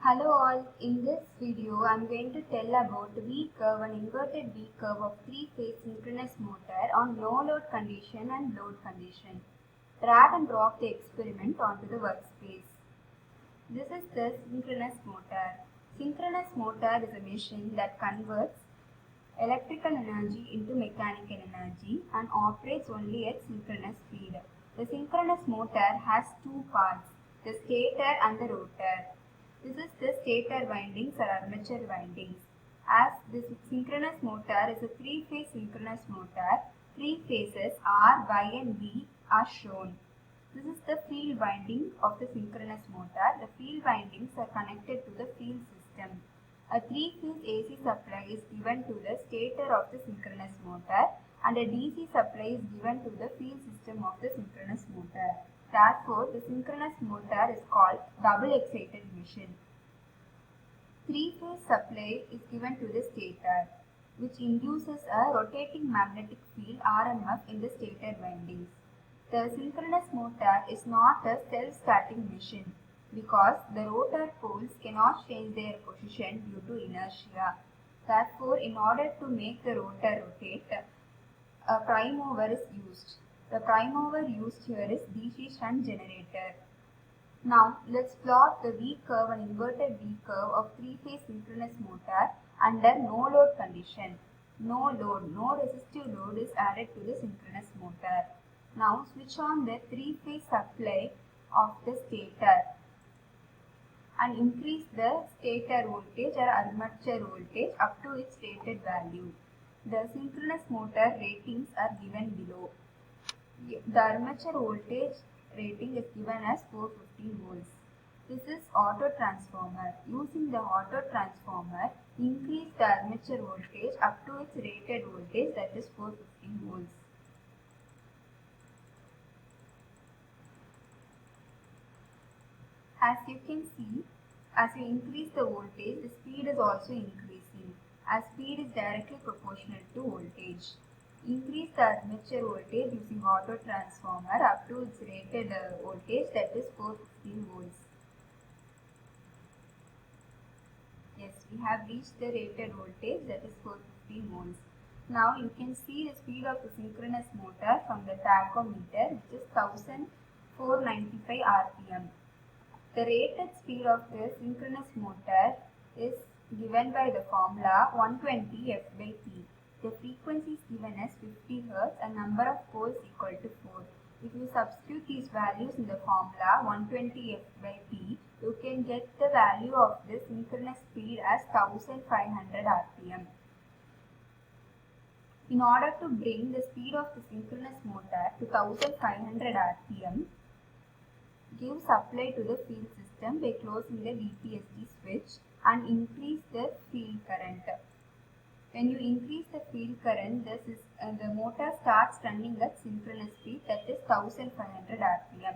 Hello all, in this video I am going to tell about V curve and inverted V curve of three-phase synchronous motor on no load condition and load condition. Drag and drop the experiment onto the workspace. This is the synchronous motor. Synchronous motor is a machine that converts electrical energy into mechanical energy and operates only at synchronous speed. The synchronous motor has two parts, the stator and the rotor. This is the stator windings or armature windings. As this synchronous motor is a three-phase synchronous motor, three phases R, Y and B are shown. This is the field winding of the synchronous motor. The field windings are connected to the field system. A three-phase AC supply is given to the stator of the synchronous motor and a DC supply is given to the field system of the synchronous motor. Therefore, the synchronous motor is called double excited machine. Three-phase supply is given to the stator, which induces a rotating magnetic field RMF in the stator windings. The synchronous motor is not a self-starting machine because the rotor poles cannot change their position due to inertia. Therefore, in order to make the rotor rotate, a prime mover is used. The prime mover used here is DC shunt generator. Now, let's plot the V curve and inverted V curve of three-phase synchronous motor under no load condition. No load, no resistive load is added to the synchronous motor. Now, switch on the three-phase supply of the stator and increase the stator voltage or armature voltage up to its rated value. The synchronous motor ratings are given below. The armature voltage rating is given as 450 volts. This is auto transformer. Using the auto transformer, increase the armature voltage up to its rated voltage, that is 450 volts. As you can see, as you increase the voltage, the speed is also increasing, as speed is directly proportional to voltage. Increase the armature voltage using auto transformer up to its rated voltage, that is 450 volts. Yes, we have reached the rated voltage, that is 450 volts. Now you can see the speed of the synchronous motor from the tachometer, which is 1495 rpm. The rated speed of the synchronous motor is given by the formula 120 F by P. The frequency is given as 50 Hz and number of poles equal to 4. If you substitute these values in the formula 120 F by P, you can get the value of the synchronous speed as 1500 rpm. In order to bring the speed of the synchronous motor to 1500 rpm, give supply to the field system by closing the VPSD switch and increase the field current. When you increase the field current, the motor starts running at synchronous speed, that is 1500 rpm.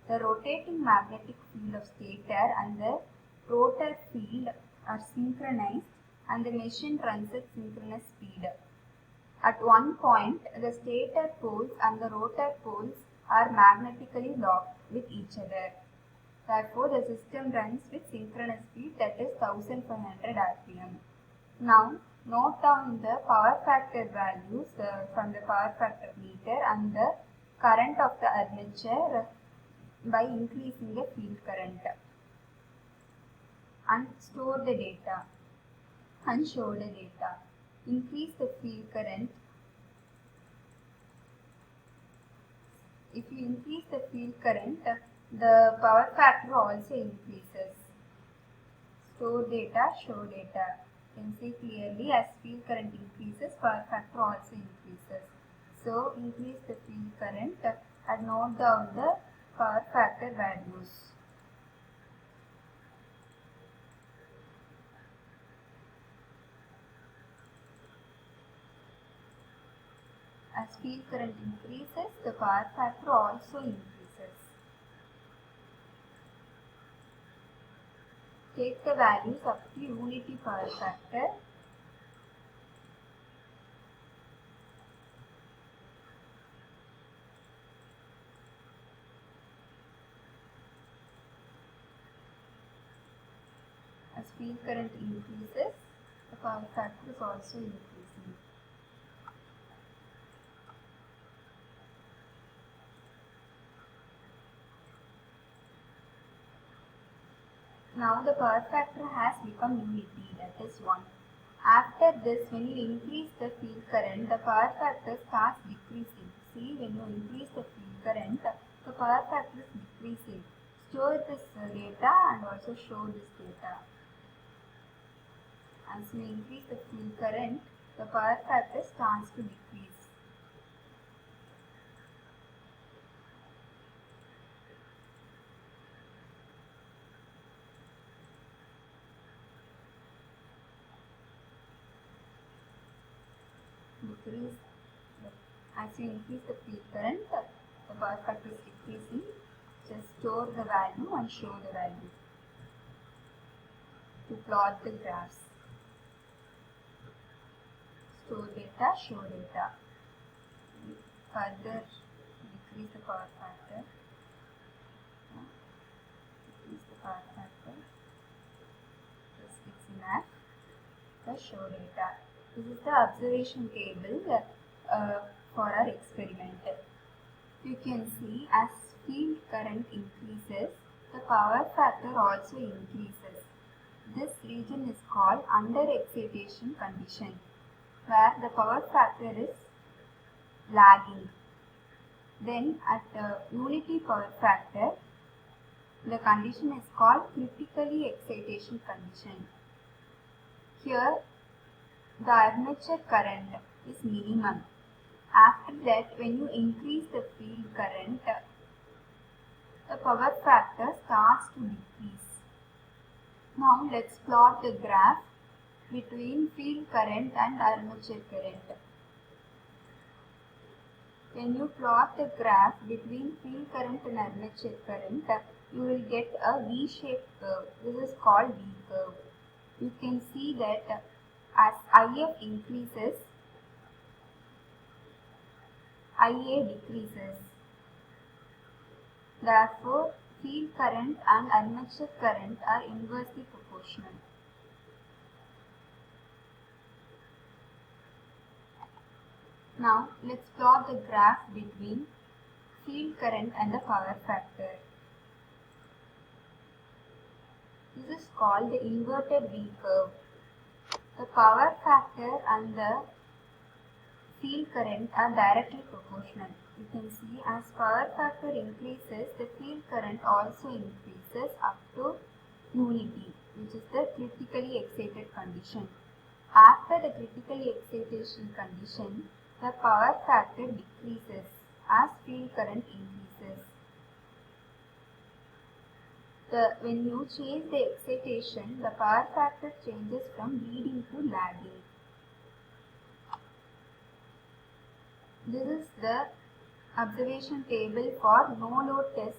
The rotating magnetic field of stator and the rotor field are synchronized and the machine runs at synchronous speed. At one point, the stator poles and the rotor poles are magnetically locked with each other. Therefore, the system runs with synchronous speed, that is 1500 rpm. Now, note down the power factor values from the power factor meter and the current of the armature by increasing the field current. And store the data and show the data. Increase the field current. If you increase the field current, the power factor also increases. Store data, show data. You can see clearly as field current increases, power factor also increases. So, increase the field current and note down the power factor values. As field current increases, the power factor also increases. Take the values of the unity power factor. field current increases, the power factor is also increasing. Now the power factor has become unity, that is 1. After this, when you increase the field current, the power factor starts decreasing. See, when you increase the field current, the power factor is decreasing. Store this data and also show this data. As you increase the field current, the power factor starts to decrease. As you increase the field current, the power factor is decreasing. Just store the value and show the value. To plot the graphs. Store data, show data. Further decrease the power factor. Decrease the power factor. Just fix enough. The show data. This is the observation table for our experiment. You can see as field current increases, the power factor also increases. This region is called under excitation condition, where the power factor is lagging. Then at unity power factor, the condition is called critically excitation condition. Here the armature current is minimum. After that, when you increase the field current, the power factor starts to decrease. Now let's plot the graph between field current and armature current. When you plot the graph between field current and armature current, you will get a V-shaped curve. This is called V curve. You can see that as IF increases, IA decreases. Therefore, field current and armature current are inversely proportional. Now, let's plot the graph between field current and the power factor. This is called the inverted V curve. The power factor and the field current are directly proportional. You can see as power factor increases, the field current also increases up to unity, which is the critically excited condition. After the critically excitation condition, the power factor decreases as field current increases. When you change the excitation, the power factor changes from leading to lagging. This is the observation table for no load test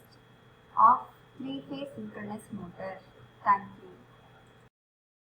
of 3-phase synchronous motor. Thank you.